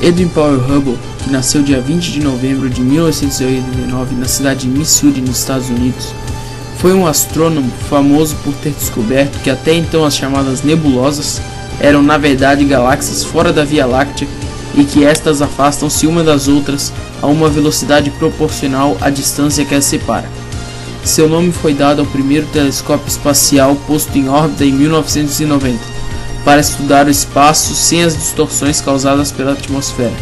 Edwin Powell Hubble, que nasceu dia 20 de novembro de 1989 na cidade de Missouri, nos Estados Unidos, foi um astrônomo famoso por ter descoberto que até então as chamadas nebulosas eram na verdade galáxias fora da Via Láctea e que estas afastam-se uma das outras a uma velocidade proporcional à distância que as separa. Seu nome foi dado ao primeiro telescópio espacial posto em órbita em 1990, para estudar o espaço sem as distorções causadas pela atmosfera.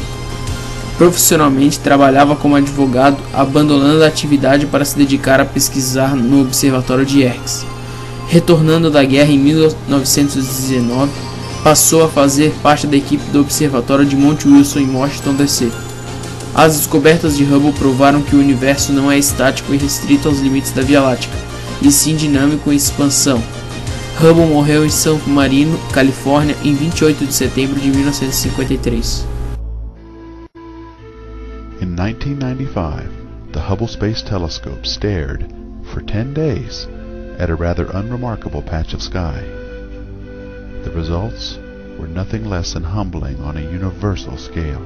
Profissionalmente trabalhava como advogado, abandonando a atividade para se dedicar a pesquisar no Observatório de Yerkes. Retornando da guerra em 1919, passou a fazer parte da equipe do Observatório de Monte Wilson em Washington, D.C. As descobertas de Hubble provaram que o universo não é estático e restrito aos limites da Via Láctea, e sim dinâmico em expansão. Hubble morreu em San Marino, Califórnia, em 28 de setembro de 1953. In 1995, the Hubble Space Telescope stared, for 10 days, at a rather unremarkable patch of sky. The results were nothing less than humbling on a universal scale.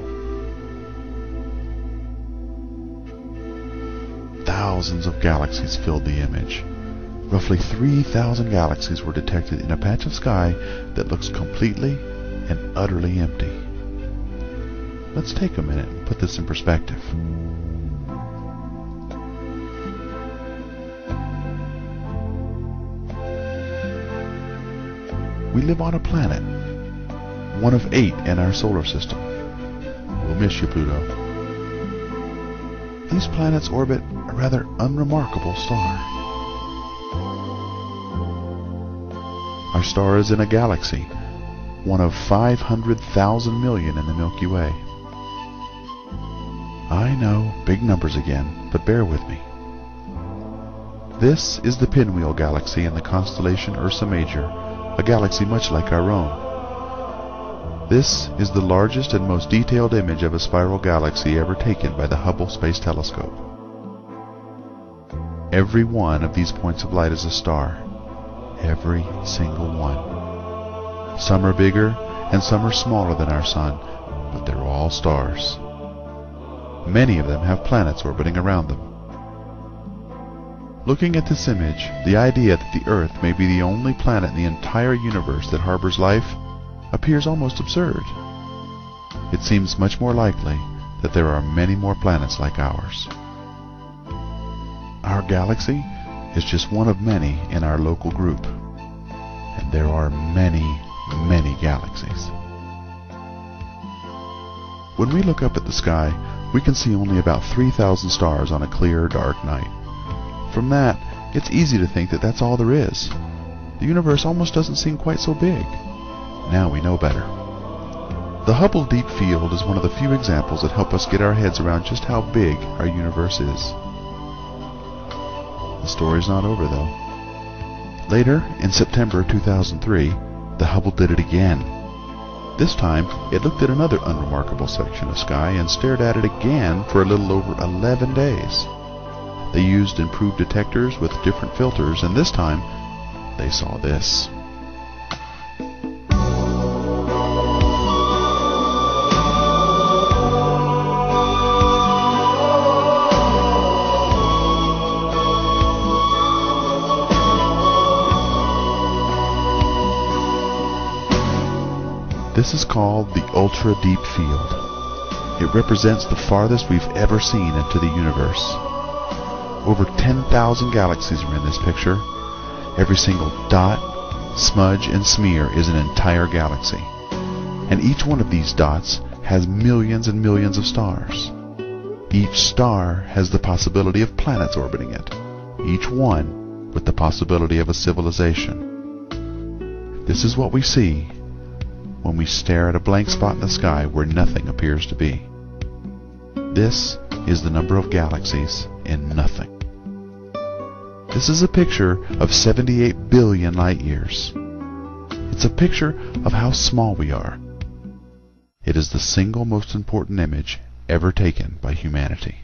Thousands of galaxies filled the image. Roughly 3,000 galaxies were detected in a patch of sky that looks completely and utterly empty. Let's take a minute and put this in perspective. We live on a planet, one of 8 in our solar system. We'll miss you, Pluto. These planets orbit a rather unremarkable star. Our star is in a galaxy, one of 500,000 million in the Milky Way. I know, big numbers again, but bear with me. This is the Pinwheel Galaxy in the constellation Ursa Major, a galaxy much like our own. This is the largest and most detailed image of a spiral galaxy ever taken by the Hubble Space Telescope. Every one of these points of light is a star. Every single one. Some are bigger and some are smaller than our sun, but they're all stars. Many of them have planets orbiting around them. Looking at this image, the idea that the Earth may be the only planet in the entire universe that harbors life appears almost absurd. It seems much more likely that there are many more planets like ours. Our galaxy is just one of many in our local group, and there are many, many galaxies. When we look up at the sky, we can see only about 3,000 stars on a clear, dark night. From that, it's easy to think that that's all there is. The universe almost doesn't seem quite so big. Now we know better. The Hubble Deep Field is one of the few examples that help us get our heads around just how big our universe is. The story's not over, though. Later, in September 2003, the Hubble did it again. This time, it looked at another unremarkable section of sky and stared at it again for a little over 11 days. They used improved detectors with different filters, and this time, they saw this. This is called the Ultra Deep Field. It represents the farthest we've ever seen into the universe. Over 10,000 galaxies are in this picture. Every single dot, smudge, and smear is an entire galaxy. And each one of these dots has millions and millions of stars. Each star has the possibility of planets orbiting it, each one with the possibility of a civilization. This is what we see when we stare at a blank spot in the sky where nothing appears to be. This is the number of galaxies in nothing. This is a picture of 78 billion light years. It's a picture of how small we are. It is the single most important image ever taken by humanity.